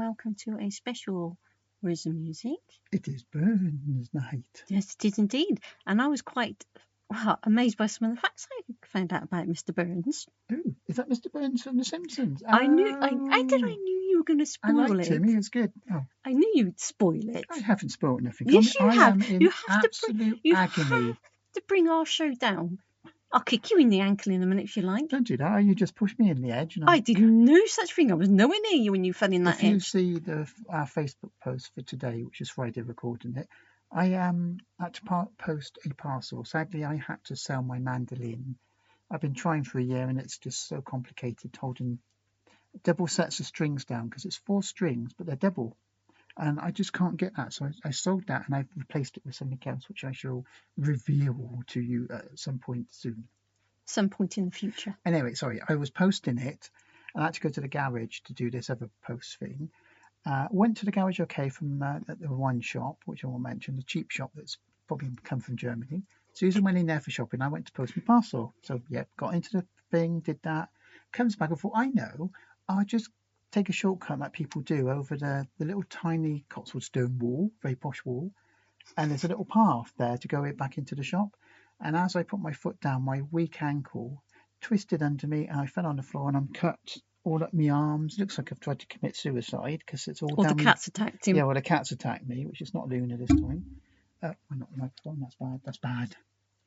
welcome to a special Where's the Music? It is Burns night. Yes, it is indeed. And I was quite amazed by some of the facts I found out about Mr. Burns. Oh, is that Mr. Burns from The Simpsons? I knew you were going to spoil I it. liked him. He was good. Oh, I knew you'd spoil it. I haven't spoiled nothing. Yes, you I have. am in You have absolute you agony. have to bring our show down. I'll kick you in the ankle in a minute if you like. Don't do that. You just pushed me in the edge. I did no such thing. I was nowhere near you when you fell in that If you edge. see our Facebook post for today, which is Friday recording it, I had to post a parcel. Sadly, I had to sell my mandolin. I've been trying for a year and it's just so complicated holding double sets of strings down because it's 4 strings, but they're double. And I just can't get that. So I sold that and I've replaced it with something else, which I shall reveal to you at some point soon. Some point in the future. Anyway, sorry, I was posting it and I had to go to the garage to do this other post thing. Went to the garage okay from the wine shop, which I will mention, the cheap shop that's probably come from Germany. Susan went in there for shopping. I went to post my parcel. So, yeah, got into the thing, did that. Comes back and thought, I know, I'll just take a shortcut like people do over the little tiny Cotswold stone wall, very posh wall. And there's a little path there to go back into the shop. And as I put my foot down, my weak ankle twisted under me and I fell on the floor and I'm cut all up my arms. Looks like I've tried to commit suicide because it's all Or down. the cat's attacked him. Yeah, well, the cat's attacked me, which is not Luna this time. Well, not the microphone. That's bad. That's bad.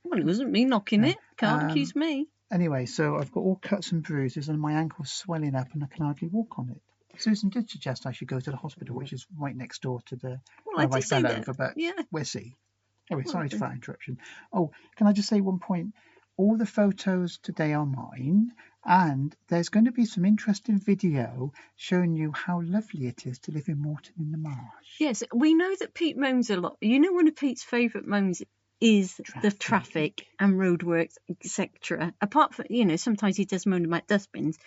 Well, it wasn't me knocking it. Can't accuse me. Anyway, so I've got all cuts and bruises and my ankle's swelling up and I can hardly walk on it. Susan did suggest I should go to the hospital, which is right next door to the Well, where I fell that. over, but Yeah. we'll see. Anyway, sorry for that interruption. Oh, can I just say one point? All the photos today are mine, and there's going to be some interesting video showing you how lovely it is to live in Morton in the Marsh. Yes, we know that Pete moans a lot. You know, one of Pete's favourite moans is the traffic and roadworks, etc. Apart from, sometimes he does moan about dustbins.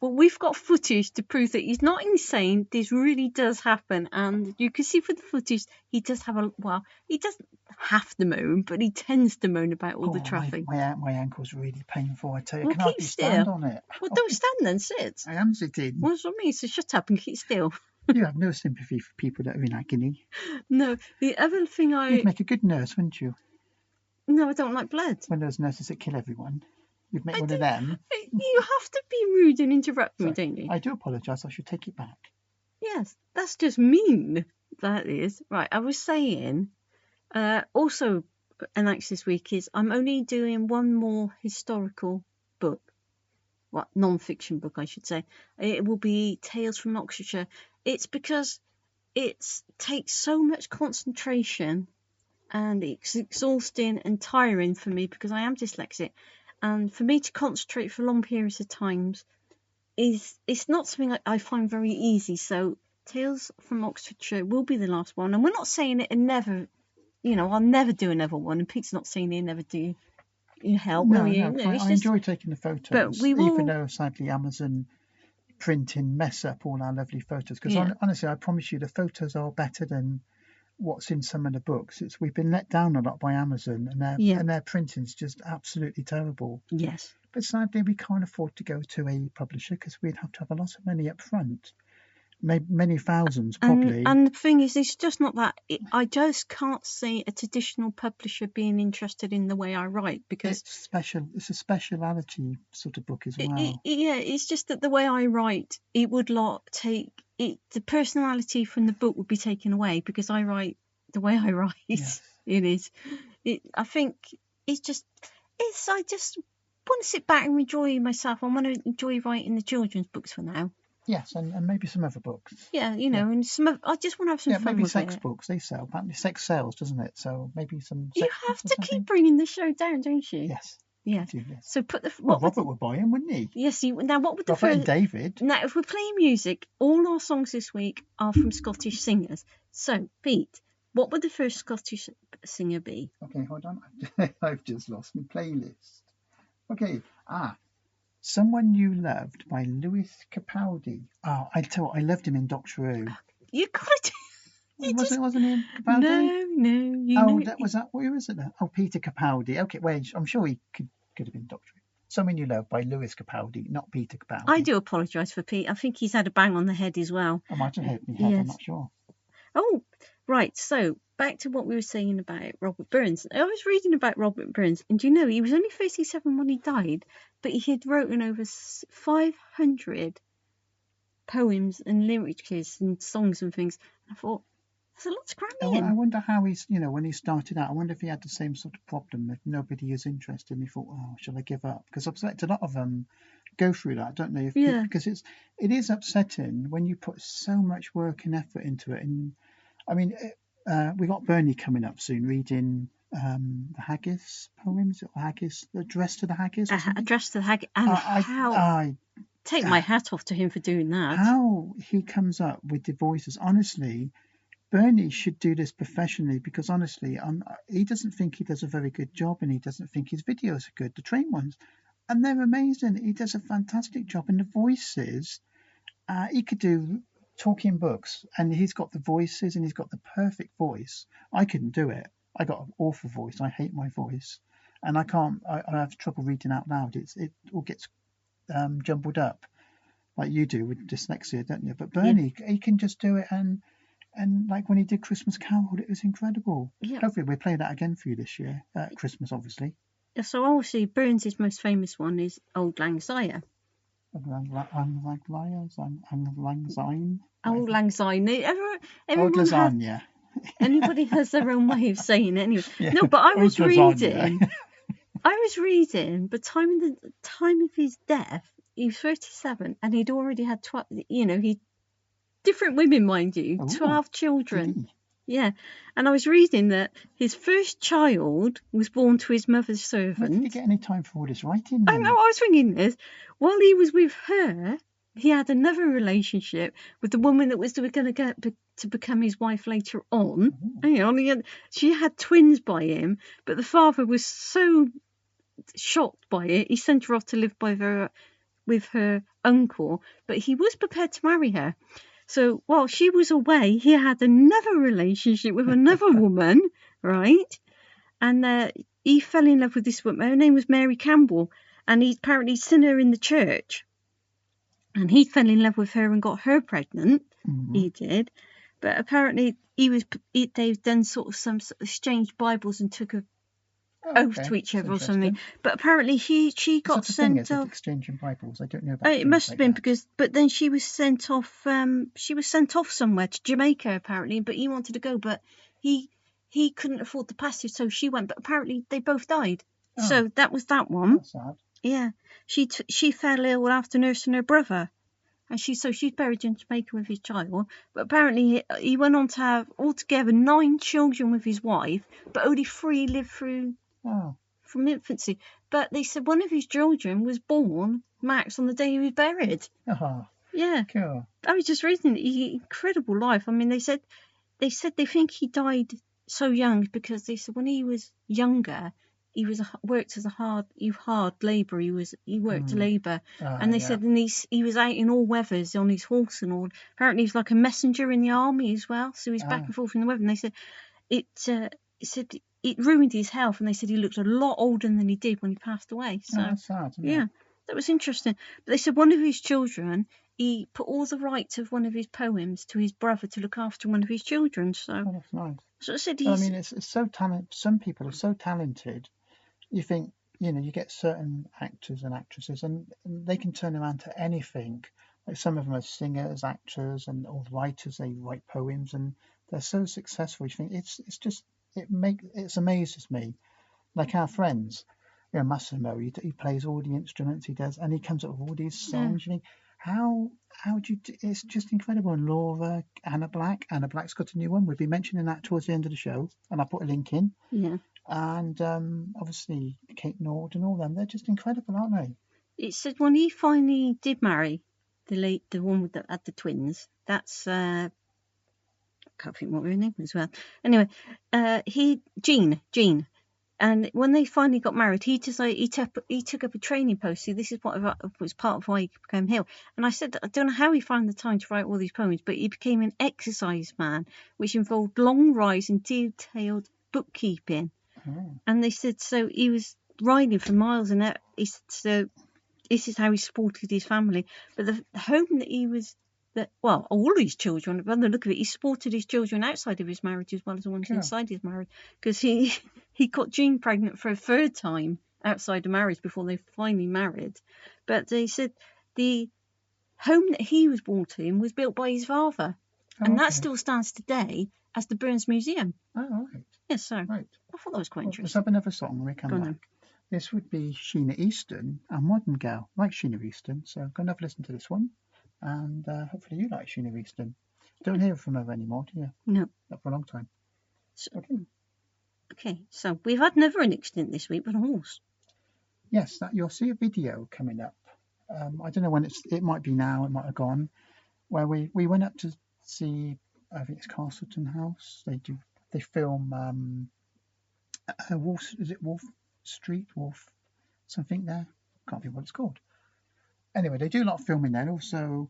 But we've got footage to prove that he's not insane. This really does happen. And you can see from the footage, he does have he doesn't have to moan, but he tends to moan about all the traffic. My ankle's really painful, I tell you. Well, I can hardly stand on it. Well, don't stand then, sit. I am sitting. Well, that's what I mean. So shut up and keep still. You have no sympathy for people that are in agony. No, the other thing You'd make a good nurse, wouldn't you? No, I don't like blood. When those nurses that kill everyone. You'd make one of them. You have to be rude and interrupt me, don't you? I do apologise. I should take it back. Yes, that's just mean. That is. Right, I was saying, also announced this week is I'm only doing one more historical book. Non-fiction book, I should say. It will be Tales from Oxfordshire. It's because it takes so much concentration and it's exhausting and tiring for me because I am dyslexic. And for me to concentrate for long periods of times it's not something I find very easy. So Tales from Oxfordshire will be the last one. And we're not saying it and never, I'll never do another one. And Pete's not saying he'll never do help, will you? No, I enjoy taking the photos. But we will, even though sadly Amazon printing mess up all our lovely photos. Because honestly, I promise you the photos are better than what's in some of the books. We've been let down a lot by Amazon and their printing's just absolutely terrible. Yes. But sadly we can't afford to go to a publisher because we'd have to have a lot of money up front. Many thousands probably. And the thing is, it's just not that. I just can't see a traditional publisher being interested in the way I write because it's special. It's a speciality sort of book as well. It's just that the way I write, it would take it. The personality from the book would be taken away because I write the way I write. Yes. It is. I think it's just. I just want to sit back and enjoy myself. I want to enjoy writing the children's books for now. Yes, and maybe some other books. Yeah, and some. I just want to have some fun maybe with sex books. They sell. Apparently, sex sells, doesn't it? So maybe some. You have to keep bringing the show down, don't you? Yes. Yeah. Do, yes. So put the. Robert would buy him, wouldn't he? Yes. Now, what would the Robert and David? Now, if we're playing music, all our songs this week are from Scottish singers. So, Pete, what would the first Scottish singer be? Okay, hold on. I've just lost my playlist. Okay. Someone You Loved by Lewis Capaldi. Oh, I tell you what, I loved him in Doctor Who. You got it. Wasn't he in Capaldi? No. Was that? Where is it then? Oh, Peter Capaldi. Okay, wait, I'm sure he could have been Doctor Who. Someone You Love by Lewis Capaldi, not Peter Capaldi. I do apologise for Pete. I think he's had a bang on the head as well. I might have hit me head, Yes. I'm not sure. Oh, right. So back to what we were saying about Robert Burns. I was reading about Robert Burns, and do you know he was only 37 when he died, but he had written over 500 poems and lyrics and songs and things. And I thought, there's a lot to cram in. I wonder how he's, when he started out, I wonder if he had the same sort of problem. If nobody is interested, and he thought, oh, shall I give up? Because I've suspect a lot of them go through that, don't they? Because it is upsetting when you put so much work and effort into it. And I mean, we got Bernie coming up soon, reading the Haggis poems, or Haggis, Address to the Haggis. Address to the Haggis, and I take my hat off to him for doing that. How he comes up with the voices, honestly. Bernie should do this professionally, because honestly, he doesn't think he does a very good job, and he doesn't think his videos are good, the train ones, and they're amazing. He does a fantastic job, and the voices, he could do talking books, and he's got the voices, and he's got the perfect voice. I couldn't do it. I got an awful voice. I hate my voice, and I can't. I have trouble reading out loud. It all gets jumbled up, like you do with dyslexia, don't you? But Bernie, he can just do it, and like when he did Christmas Carol, it was incredible. Yeah. Hopefully we'll play that again for you this year, Christmas, obviously. So obviously Burns' most famous one is Auld Lang Syne. Auld Lang Syne. Old Lang Syne. Old lasagna. Anybody has their own way of saying it anyway. Yeah. No, but I was reading, but time of his death, he was 37, and he'd already had different women, mind you, 12 children. Yeah. And I was reading that his first child was born to his mother's servant. Where did he get any time for all this writing? I know, I was thinking this. While he was with her, he had another relationship with the woman that was going to get to become his wife later on. She had twins by him, but the father was so shocked by it, he sent her off to live with her uncle, but he was prepared to marry her. So while she was away, he had another relationship with another woman, right? And he fell in love with this woman. Her name was Mary Campbell, and he apparently seen her in the church. And he fell in love with her and got her pregnant. Mm-hmm. He did. But apparently they've done sort of some exchanged Bibles and took an oath to each other or something. But apparently she got sent off. Exchanging Bibles. I don't know about it. Must have been but then she was sent off. She was sent off somewhere to Jamaica apparently. But he wanted to go, but he couldn't afford the passage, so she went. But apparently they both died. Oh, so that was that one. That's sad. Yeah, she fell ill after nursing her brother, and she's buried in Jamaica with his child. But apparently he went on to have altogether 9 children with his wife, but only 3 lived through. Oh. From infancy. But they said one of his children was born, Max, on the day he was buried. Oh, yeah. Cool. I was just reading incredible life. I mean, they said they think he died so young because they said when he was younger, he worked as a hard labourer. He worked labour, and they said he was out in all weathers on his horse and all. Apparently, he was like a messenger in the army as well, so he's back and forth in the weather. And they said it ruined his health, and they said he looked a lot older than he did when he passed away. So that's sad, isn't it? That was interesting. But they said one of his children, he put all the rights of one of his poems to his brother to look after one of his children. So that's nice. So I said it's so talented. Some people are so talented. You think, you get certain actors and actresses, and they can turn around to anything. Like some of them are singers, actors, and or writers. They write poems, and they're so successful. You think it amazes me. Like our friends, Massimo, he plays all the instruments he does, and he comes up with all these songs. You think, how do you? It's just incredible. And Laura, Anna Black's got a new one. We'll be mentioning that towards the end of the show, and I'll put a link in. Yeah. And obviously Kate Nord and all them, they're just incredible, aren't they? It said when he finally did marry the one that had the twins, that's I can't think what her name was. Well, anyway, Jean, and when they finally got married, he decided he took up a training post. See, this is what was part of why he became Hill. And I said I don't know how he found the time to write all these poems, but he became an exercise man, which involved long rides and detailed bookkeeping. And they said so he was riding for miles, and so this is how he supported his family. But the home that he was, all his children, by the look of it, he supported his children outside of his marriage as well as the ones inside his marriage, because he got Jean pregnant for a third time outside of marriage before they finally married. But they said the home that he was born to was built by his father, and that still stands today as the Burns Museum. Oh, right. Yes, so Right. I thought that was quite interesting. Let's have another song when we come Go on back. then. This would be Sheena Easton, a modern girl, like Sheena Easton. So go and have a listen to this one. And hopefully you like Sheena Easton. Don't hear from her anymore, do you? No. Not for a long time. Okay, so we've had never an incident this week with a horse. Yes, you'll see a video coming up. I don't know when it might be now, it might have gone, where we went up to see, I think it's Castleton House. They film Wolf Street, something there. Can't think what it's called. Anyway, they do a lot of filming there. Also,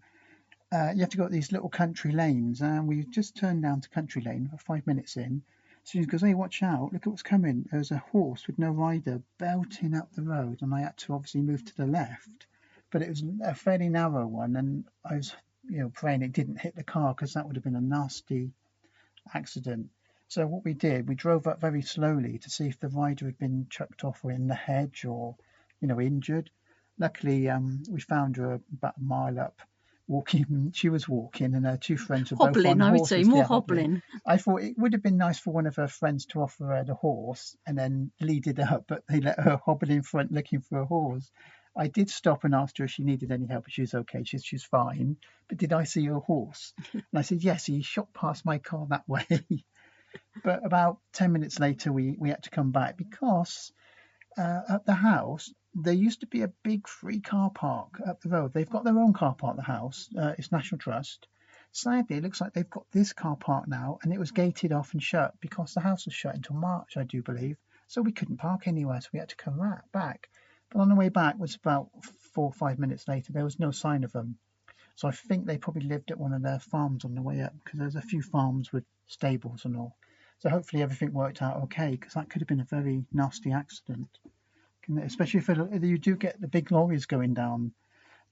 you have to go up these little country lanes, and we just turned down to country lane about 5 minutes in. So he goes, "Hey, watch out, look at what's coming." There's a horse with no rider belting up the road, and I had to obviously move to the left. But it was a fairly narrow one, and I was praying it didn't hit the car, because that would have been a nasty accident. So what we did, we drove up very slowly to see if the rider had been chucked off or in the hedge or injured. Luckily, we found her about a mile up, walking. She was walking, and her two friends were both on horses. I would say more hobbling. I thought it would have been nice for one of her friends to offer her the horse and then lead it up, but they let her hobble in front looking for a horse. I did stop and asked her if she needed any help, but she was okay. She's fine. But did I see your horse? And I said, yes, he shot past my car that way. But about 10 minutes later, we had to come back because at the house, there used to be a big free car park up the road. They've got their own car park, the house. It's National Trust. Sadly, it looks like they've got this car park now, and it was gated off and shut because the house was shut until March, I do believe. So we couldn't park anywhere, so we had to come back. But on the way back was about 4 or 5 minutes later. There was no sign of them. So I think they probably lived at one of their farms on the way up, because there's a few farms with stables and all. So hopefully everything worked out okay, because that could have been a very nasty accident. Especially if you do get the big lorries going down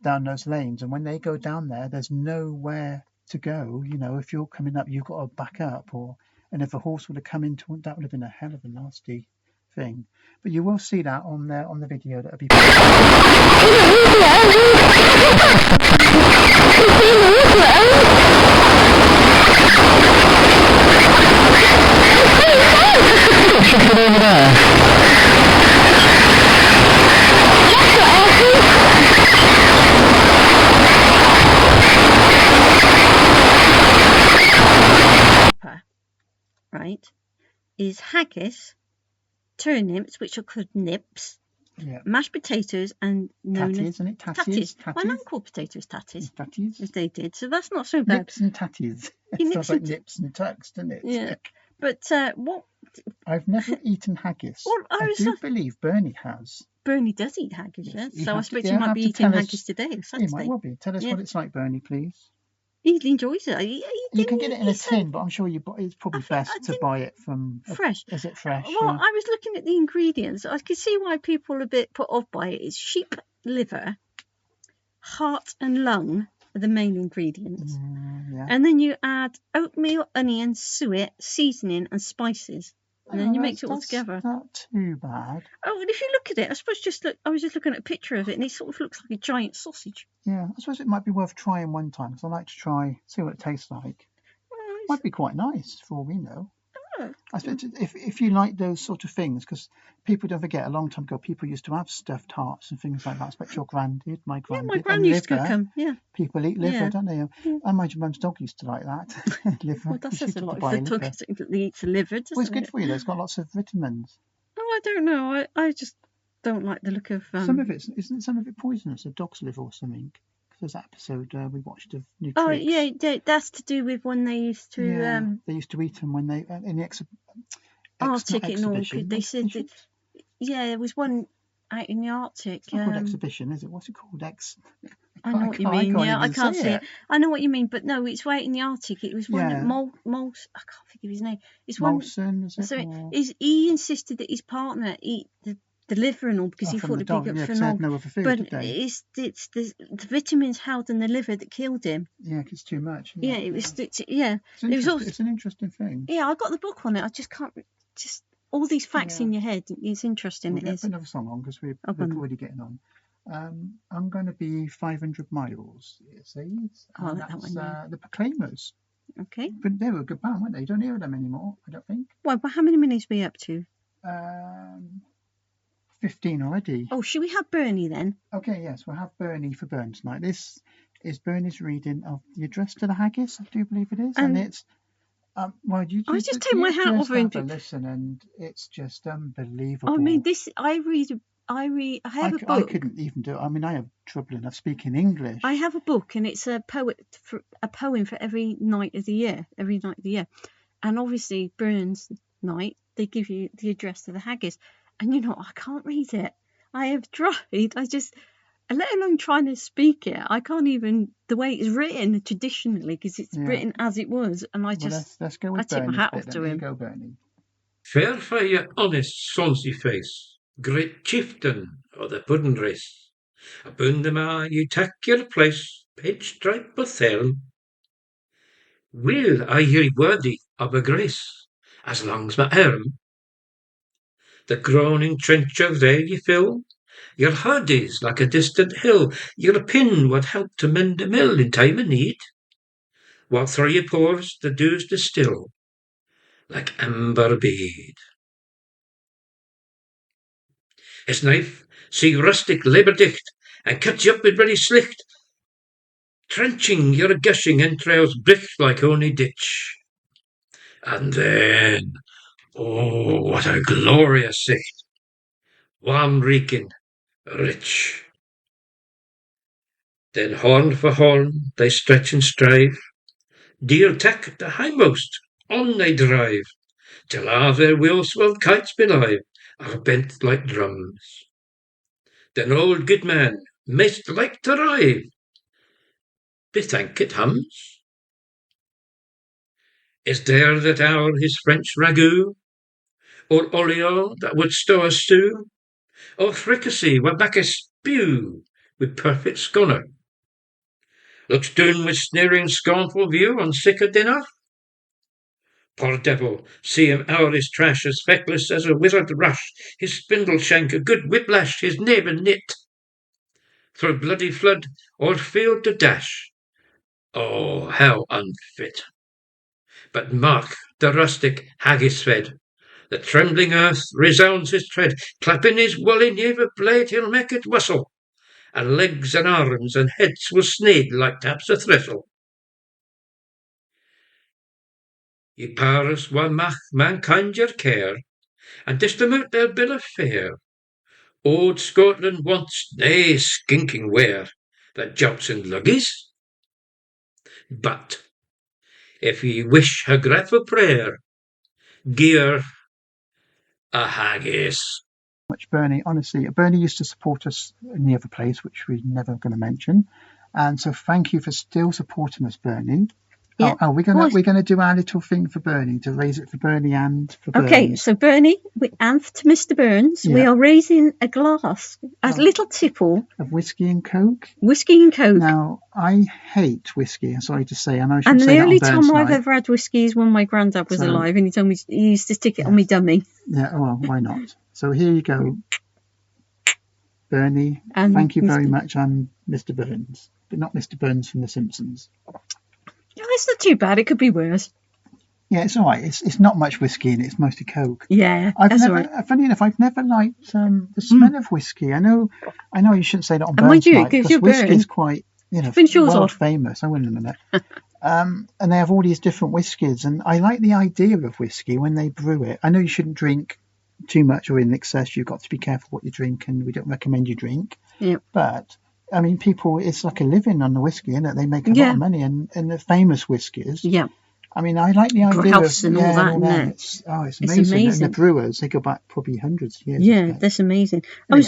those lanes, and when they go down there, there's nowhere to go. If you're coming up, you've got to back up, and if a horse would have come into it, that would have been a hell of a nasty thing. But you will see that on the video that'll be right, is haggis, turnips, which are called nips, mashed potatoes, and tatties, isn't it? Tatties. My nan called potatoes tatties. Tatties. As they did, so that's not so bad. Nips and tatties. It sounds like nips and tucks, doesn't it? Yeah. But what? I've never eaten haggis. Well, I do believe Bernie has. Bernie does eat haggis, yes. So I suppose you he might be eating haggis today or Saturday. He might well be. Tell us what it's like, Bernie, please. He enjoys it. You can get it in a tin, but I'm sure it's probably best to buy it from fresh. Is it fresh? Well, I was looking at the ingredients. I could see why people are a bit put off by it. It's sheep liver, heart and lung are the main ingredients. And then you add oatmeal, onion, suet, seasoning and spices. And then you mix it all together. Not too bad. Oh, and if you look at it, I was just looking at a picture of it, and it sort of looks like a giant sausage. Yeah, I suppose it might be worth trying one time, because I like to see what it tastes like. Might be quite nice, for all we know. I suppose if you like those sort of things, because people don't forget, a long time ago, people used to have stuffed hearts and things like that. I expect your gran did, my gran did. My gran used to cook them, People eat liver, don't they? And my mum's dog used to like that. Liver. Well, that says a lot. If the dog eats liver, doesn't it? Well, it's good for you, though. It's got lots of vitamins. Oh, I don't know. I just don't like the look of... Some of it, isn't some of it poisonous, a dog's liver or something? There's that episode we watched of Nutrix. Oh yeah, that's to do with when they used to. They used to eat them when they in the Arctic and all. They said that. Yeah, there was one out in the Arctic. It's not called exhibition, is it? What's it called? I know what you mean. I can't see it. I know what you mean, but no, it's right in the Arctic. It was one that Molson. I can't think of his name. It's one. Molson, is it? So he insisted that his partner eat the the liver and all, because he from thought the it'd be dog, good yeah, for 'cause an they had old. no other food, But did they? it's the vitamins held in the liver that killed him. Yeah, 'cause it's too much. Yeah, it was. Yeah, It's it was also. It's an interesting thing. Yeah, I got the book on it. I just can't. Just all these facts in your head. It's interesting. We'll It is. put another song on because we're already getting on. I'm going to be 500 miles. It says. Oh, I like that one. Yeah. The Proclaimers. Okay. But they were a good band, weren't they? You don't hear them anymore, I don't think. Well, how many minutes are we up to? 15 already. Oh, should we have Bernie then? Okay, yes, we'll have Bernie for Burns tonight. This is Bernie's reading of The Address to the Haggis, I do believe it is. And it's, well, you just take my hat off and listen, and it's just unbelievable. I mean, I have a book. I couldn't even do it. I mean, I have trouble enough speaking English. I have a book, and it's a poem for every night of the year. And obviously, Burns night, they give you the address to the haggis. And I can't read it. I have tried. Let alone trying to speak it. I can't even, the way it's written traditionally, because it's written as it was. And let's go with I tip my hat off to him. Go, Bernie. Fair for your honest, sonsy face, great chieftain of the puddin' race. Aboon the ma you take your place, page stripe or thelm. Will I hear worthy of a grace, as long's my arm? The groaning trench of there ye fill, your hardies like a distant hill, your pin would help to mend the mill in time of need. While through your pores the dews distill, like amber bead. His knife, see rustic labour dicht, and cut you up with ready slicht, trenching your gushing entrails bricht like ony ditch. And then, oh, what a glorious sight! Warm reeking, rich. Then horn for horn they stretch and strive, deer tack the hindmost, on they drive, till a' their wheel-swelled kites belive are bent like drums. Then old Goodman, maist like to rive, bethank it hums. Is there that hour his French ragout, or olio that would stow a stew, or fricassee where back a spew with perfect sconner? Looks down with sneering scornful view on sick a dinner? Poor devil, see him ower his trash as feckless as a wizard rush, his spindle shank a good whiplash, his neighbour knit. Through bloody flood or field to dash. Oh, how unfit! But mark the rustic haggis fed. The trembling earth resounds his tread. Clapping his woolly knave of blade, he'll make it whistle, and legs and arms and heads will sneed like taps o' thistle. Ye powers wha mak mankind your care, and distribute their bill of fare. Old Scotland wants nae skinking ware that jumps in luggies. But if ye wish her grateful prayer, gie her a haggis. Much Bernie, honestly, Bernie used to support us in the other place, which we're never going to mention, and so thank you for still supporting us, Bernie. Yeah. We're gonna do our little thing for Bernie, to raise it for Bernie and for Burns. Okay, so Bernie and to Mr. Burns, we are raising a glass, a little tipple of whiskey and coke. Whiskey and coke. Now, I hate whiskey. I'm sorry to say, I know I and shouldn't say the that on only Burns time I've night. ever had whiskey is when my granddad was alive, and he told me he used to stick it on me dummy. Yeah, well, why not? So here you go, Bernie. And thank you very much. I'm Mr. Burns, but not Mr. Burns from The Simpsons. No, it's not too bad. It could be worse. Yeah, it's all right. It's not much whiskey in it. It's mostly coke. Yeah, that's all right. Funny enough, I've never liked the smell of whiskey. I know you shouldn't say that on Burns night, because whiskey is quite, world famous. I wouldn't admit it. And they have all these different whiskies, and I like the idea of whiskey when they brew it. I know you shouldn't drink too much or in excess. You've got to be careful what you drink, and we don't recommend you drink. Yeah. But I mean, people, it's like a living on the whiskey, isn't it? They make a lot of money, and the famous whiskies. Yeah. I mean, I like the idea of and all that. It's amazing. And the brewers, they go back probably hundreds of years. Yeah, that's amazing. Anyway,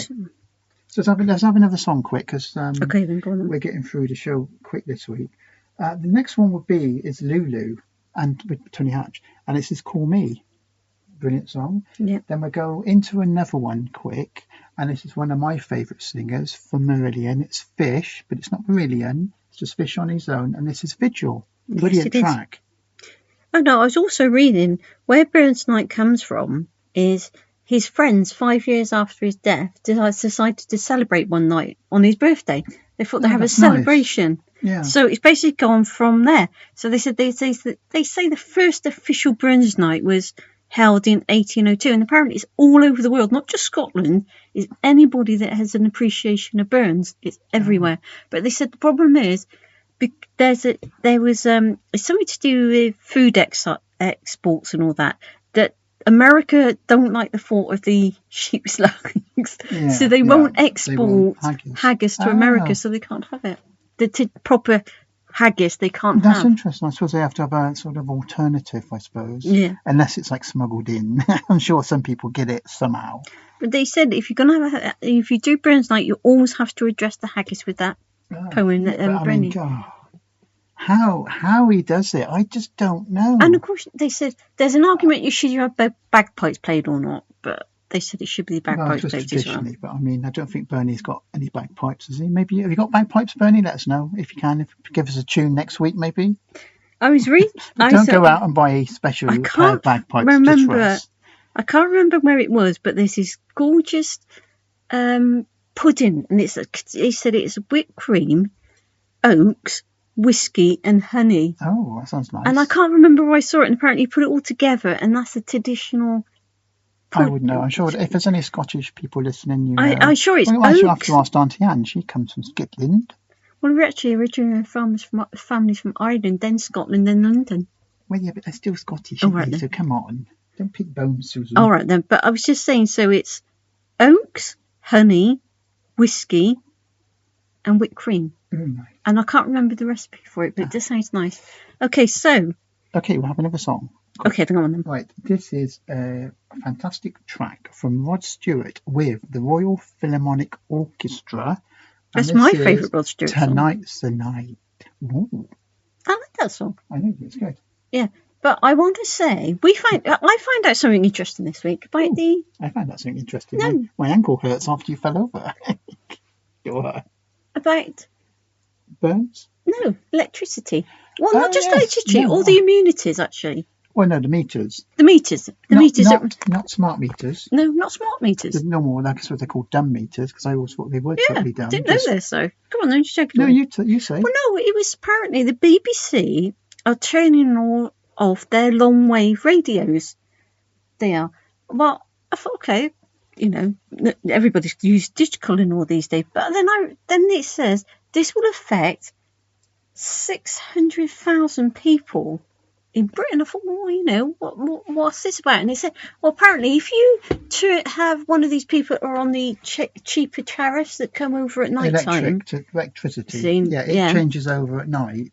so let's have another song quick, because okay, then go on. We're getting through the show quick this week. The next one is Lulu and with Tony Hatch, and it's Call Me. brilliant song. Yeah. Then we'll go into another one quick, and this is one of my favourite singers from Marillion. It's Fish, but it's not Marillion. It's just Fish on his own, and this is Vigil. Brilliant Yes, it is. track. Oh no, I was also reading where Burns Night comes from is his friends 5 years after his death decided to celebrate one night on his birthday. They thought they'd have a that's nice. celebration. Yeah. So it's basically gone from there. So they said they say the first official Burns Night was held in 1802, and apparently it's all over the world, not just Scotland. It's anybody that has an appreciation of Burns. It's everywhere. But they said the problem is it's something to do with food exports and all that America don't like the thought of the sheep's lungs, so they won't export haggis to America, so they can't have it. The proper haggis they can't have. That's interesting. I suppose they have to have a sort of alternative, I suppose. Yeah. Unless it's like smuggled in. I'm sure some people get it somehow. But they said if you're gonna if you do Burns Night, you always have to address the haggis with that poem that they were bringing. How he does it, I just don't know. And of course, they said there's an argument you should have bagpipes played or not, but they said it should be bagpipes played as well. But I mean, I don't think Bernie's got any bagpipes, has he? Maybe have you got bagpipes, Bernie? Let us know if you can. Give us a tune next week, maybe. I was reading. Don't go out and buy a special pair of bagpipes just for us. I can't remember where it was, but there's this gorgeous pudding, and he said it's whipped cream, oats, whiskey and honey. Oh, that sounds nice. And I can't remember where I saw it, and apparently you put it all together, and that's a traditional I would know. I'm sure if there's any Scottish people listening, you know. I'm sure it's oaks. You have to ask Auntie Anne. She comes from Scotland. Well, we're actually originally families from Ireland, then Scotland, then London. Well, yeah, but they're still Scottish, right, so come on. Don't pick bones, Susan. All right, then. But I was just saying, so it's oats, honey, whiskey, and whipped cream. Nice. And I can't remember the recipe for it, but it just sounds nice. Okay, so. Okay, we'll have another song. Okay, then go on then. Right, this is a fantastic track from Rod Stewart with the Royal Philharmonic Orchestra. That's my favourite Rod Stewart song. Tonight's the Night. Ooh. I like that song. I think it's good. Yeah, but I want to say, I found out something interesting this week about I found out something interesting. No. My ankle hurts after you fell over. About burns? No, electricity. Well, not just yes. electricity, No. all the immunities actually. Well, no, the meters. The meters. Not smart meters. No, not smart meters. The normal, that's what they're called, dumb meters, because I always thought they were totally dumb. I didn't know this, though. Come on, then, check it No, out. you say. Well, no, it was apparently the BBC are turning all off their long wave radios. They are. Well, I thought, okay, you know, everybody's used digital and all these days, but then it says this will affect 600,000 people in Britain. I thought, well, you know, what's this about? And they said, well, apparently, if you have one of these people who are on the cheaper tariffs that come over at night time, electricity, it yeah, changes over at night,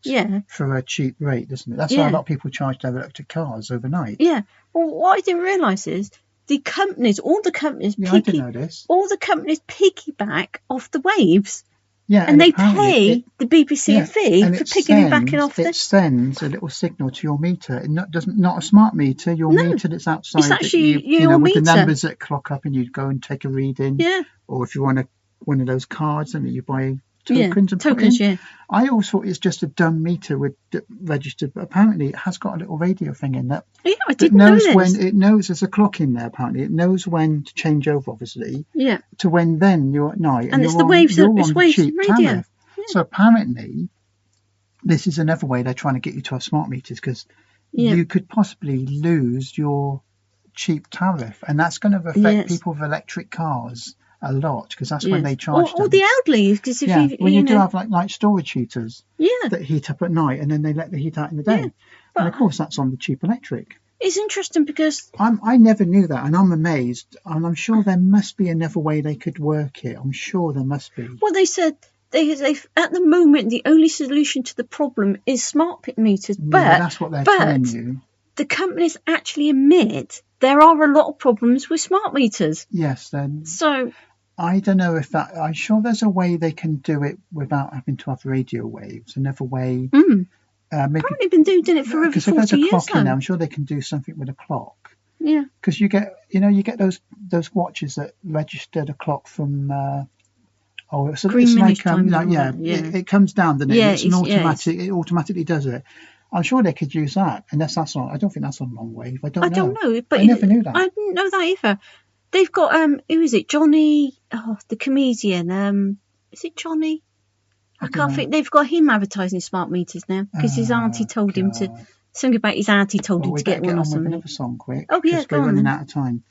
for a cheap rate, doesn't it? That's why a lot of people charge their electric cars overnight. Yeah. Well, what I didn't realise is all the companies piggyback off the waves. Yeah, and they pay the BBC a fee for piggybacking off it sends a little signal to your meter. Not a smart meter, your meter that's outside. It's actually your with meter. The numbers that clock up and you go and take a reading. Yeah. Or if you want one of those cards and you buy tokens and tokens, put in. I always thought it's just a dumb meter registered, but apparently it has got a little radio thing in that. Yeah, I didn't know this. It knows there's a clock in there. Apparently, it knows when to change over. Obviously, to when then you're at night and it's the waves. It's waves radio. Yeah. So apparently, this is another way they're trying to get you to have smart meters because you could possibly lose your cheap tariff, and that's going to affect people with electric cars a lot because that's when they charge them. Or the elderly, because if you do have like storage heaters that heat up at night and then they let the heat out in the day, and of course that's on the cheap electric. It's interesting because I never knew that, and I'm amazed, and I'm sure there must be another way they could work it. I'm sure there must be. Well, they said they at the moment the only solution to the problem is smart meters, but that's what they're telling you. The companies actually admit there are a lot of problems with smart meters. Yes, then. So I don't know if that. I'm sure there's a way they can do it without having to have radio waves. Another way. Maybe been doing it for over 40 years. Because if there's a clock now. in there, I'm sure they can do something with a clock. Yeah. Because you get those watches that register the clock from. It's Green like time. it comes down, doesn't it? Yeah, It's an automatic. It automatically does it. I'm sure they could use that, unless that's on. I don't think that's on long wave. I don't know, but I never knew that. I didn't know that either. They've got who is it? Johnny, the comedian. Is it Johnny? I can't think. They've got him advertising smart meters now because his auntie told him to. Something about his auntie told him to get one or something. Another song quick. Oh yeah, we're running out of time.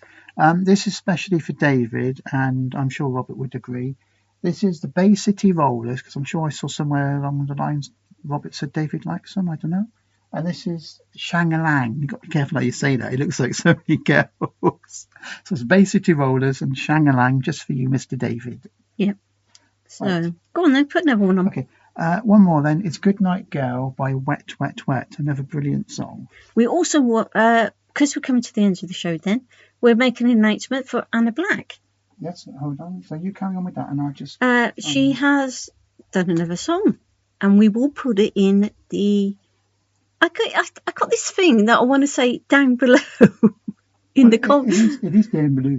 This is especially for David, and I'm sure Robert would agree. This is the Bay City Rollers, because I'm sure I saw somewhere along the lines Robert said David likes them. I don't know. And this is Shang-a-Lang. You've got to be careful how you say that. It looks like so many girls. So it's Bay City Rollers and Shang-a-Lang just for you, Mr. David. Yep. So go on then, put another one on. Okay. One more then. It's Goodnight Girl by Wet, Wet, Wet. Another brilliant song. We also, because we're coming to the end of the show then, we're making an announcement for Anna Black. Yes, hold on. So you carry on with that and I'll just... she has done another song and we will put it in the... I got this thing that I want to say down below in the comments. It is down below.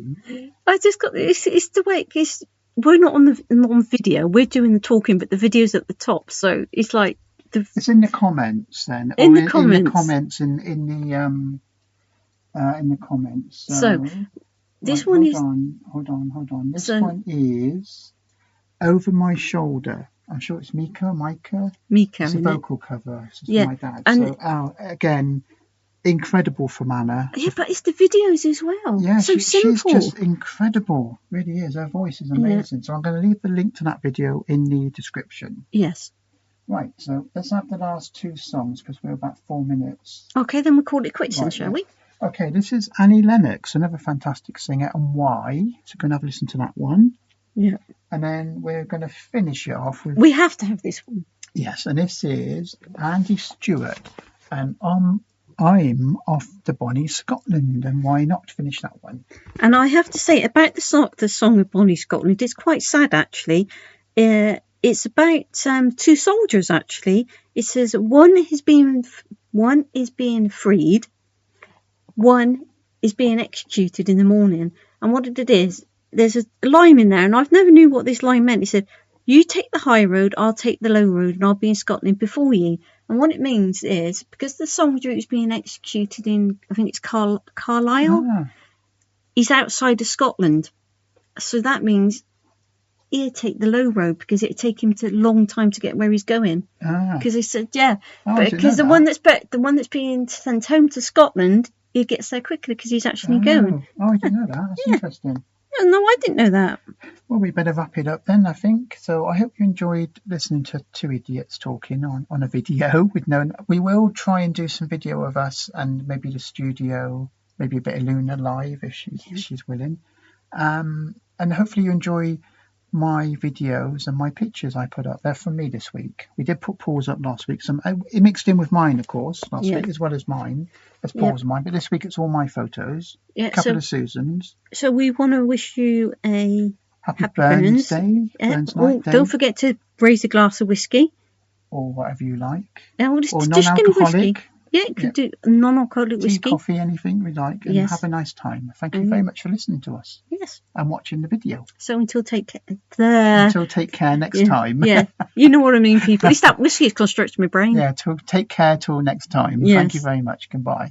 I just got this. It's the way it is. We're not on video. We're doing the talking, but the video's at the top. So it's like... It's in the comments then. In the comments. In the comments, in the comments. So this one is... Hold on. This one is Over My Shoulder. I'm sure it's Mika. It's a vocal cover. It's my dad. And so again, incredible from Anna. Yeah, but it's the videos as well. Yeah, so simple. She's just incredible. Really is. Her voice is amazing. Yeah. So I'm going to leave the link to that video in the description. Yes. Right, so let's have the last two songs because we're about 4 minutes. Okay, then we'll call it quits then, shall we? Okay, this is Annie Lennox, another fantastic singer, and Why. So we're going to have a listen to that one. Yeah. And then we're going to finish it off with... We have to have this one. Yes, and this is Andy Stewart. And I'm off to Bonnie, Scotland, and why not finish that one? And I have to say about the song of Bonnie, Scotland, it's quite sad, actually. It's about two soldiers, actually. It says one is being freed, one is being executed in the morning. And what it is, there's a line in there, and I've never knew what this line meant. It said, you take the high road, I'll take the low road, and I'll be in Scotland before you. And what it means is, because the soldier who's being executed in, I think it's Carlisle, he's outside of Scotland. So that means he'll take the low road because it'll take him a long time to get where he's going. Because he said, because the one that's being sent home to Scotland, he gets there quickly because he's actually going. Oh, I didn't know that. That's interesting. No, I didn't know that. Well, we better wrap it up then, I think. So I hope you enjoyed listening to two idiots talking on a video. We will try and do some video of us and maybe the studio, maybe a bit of Luna live if she's willing. And hopefully you enjoy my videos and my pictures I put up. They're from me this week. We did put Paul's up last week. It mixed in with mine, of course, last week, as well as mine. As Paul's and mine. But this week it's all my photos. Yeah, a couple of Susan's. So we want to wish you a happy Burns Day. Burns Night Day. Don't forget to raise a glass of whiskey. Or whatever you like. Or non-alcoholic. Yeah, you could do non-alcoholic whiskey. Tea, coffee, anything we like. And have a nice time. Thank you very much for listening to us. Yes. And watching the video. So until take care next time. Yeah, you know what I mean, people. It's that whiskey is constructing my brain. Yeah, take care till next time. Yeah. Thank you very much. Goodbye.